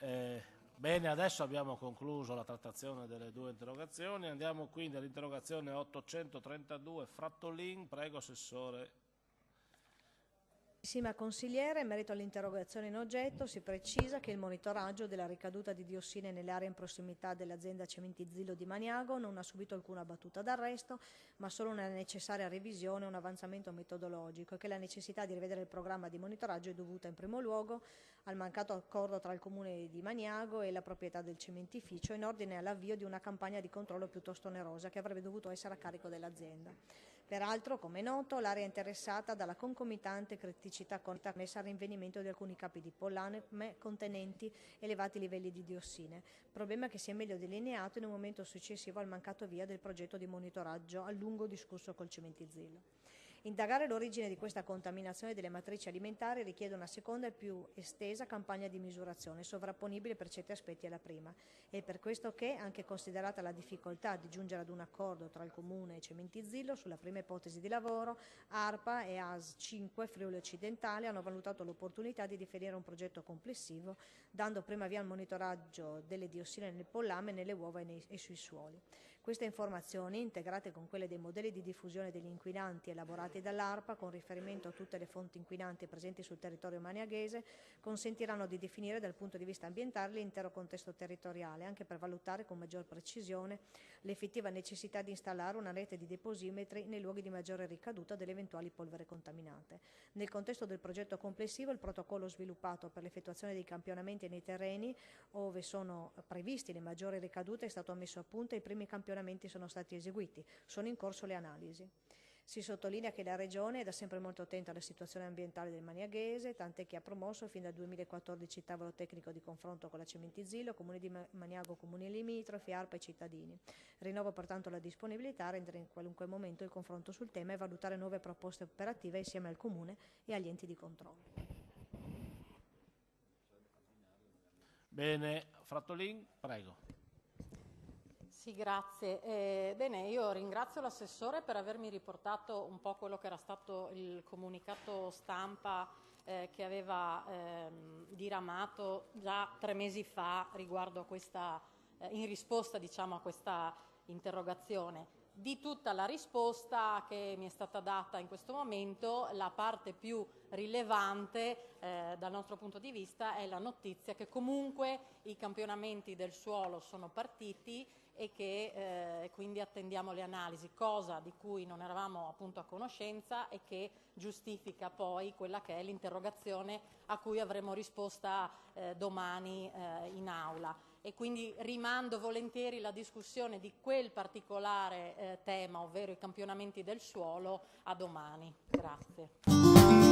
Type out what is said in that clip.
Bene, adesso abbiamo concluso la trattazione delle due interrogazioni, andiamo quindi all'interrogazione 832 Frattolin, prego Assessore. Consigliere, in merito all'interrogazione in oggetto si precisa che il monitoraggio della ricaduta di diossine nelle aree in prossimità dell'azienda Cementi Zillo di Maniago non ha subito alcuna battuta d'arresto, ma solo una necessaria revisione e un avanzamento metodologico, e che la necessità di rivedere il programma di monitoraggio è dovuta in primo luogo al mancato accordo tra il Comune di Maniago e la proprietà del cementificio in ordine all'avvio di una campagna di controllo piuttosto onerosa che avrebbe dovuto essere a carico dell'azienda. Peraltro, come è noto, l'area è interessata dalla concomitante criticità connessa al rinvenimento di alcuni capi di pollame contenenti elevati livelli di diossine, problema che si è meglio delineato in un momento successivo al mancato avvio del progetto di monitoraggio a lungo discusso col Cementizillo. Indagare l'origine di questa contaminazione delle matrici alimentari richiede una seconda e più estesa campagna di misurazione, sovrapponibile per certi aspetti alla prima. È per questo che, anche considerata la difficoltà di giungere ad un accordo tra il Comune e Cementizillo sulla prima ipotesi di lavoro, ARPA e AS 5 Friuli Occidentale hanno valutato l'opportunità di definire un progetto complessivo, dando prima via al monitoraggio delle diossine nel pollame, nelle uova e sui suoli. Queste informazioni, integrate con quelle dei modelli di diffusione degli inquinanti elaborati dall'ARPA con riferimento a tutte le fonti inquinanti presenti sul territorio maniaghese, consentiranno di definire dal punto di vista ambientale l'intero contesto territoriale, anche per valutare con maggior precisione l'effettiva necessità di installare una rete di deposimetri nei luoghi di maggiore ricaduta delle eventuali polveri contaminate. Nel contesto del progetto complessivo, il protocollo sviluppato per l'effettuazione dei campionamenti nei terreni ove sono previsti le maggiori ricadute è stato messo a punto e i primi campionamenti sono stati eseguiti. Sono in corso le analisi. Si sottolinea che la Regione è da sempre molto attenta alla situazione ambientale del Maniaghese, tant'è che ha promosso fin dal 2014 il tavolo tecnico di confronto con la Cementizillo, Comune di Maniago, Comuni limitrofi, ARPA e cittadini. Rinnovo pertanto la disponibilità a rendere in qualunque momento il confronto sul tema e valutare nuove proposte operative insieme al Comune e agli enti di controllo. Bene, Frattolin, prego. Sì, grazie. Bene, io ringrazio l'assessore per avermi riportato un po' quello che era stato il comunicato stampa che aveva diramato già 3 mesi fa riguardo a questa, in risposta diciamo a questa interrogazione. Di tutta la risposta che mi è stata data in questo momento, la parte più rilevante dal nostro punto di vista è la notizia che comunque i campionamenti del suolo sono partiti e che quindi attendiamo le analisi, cosa di cui non eravamo appunto a conoscenza e che giustifica poi quella che è l'interrogazione a cui avremo risposta domani in aula. E quindi rimando volentieri la discussione di quel particolare tema, ovvero i campionamenti del suolo, a domani. Grazie.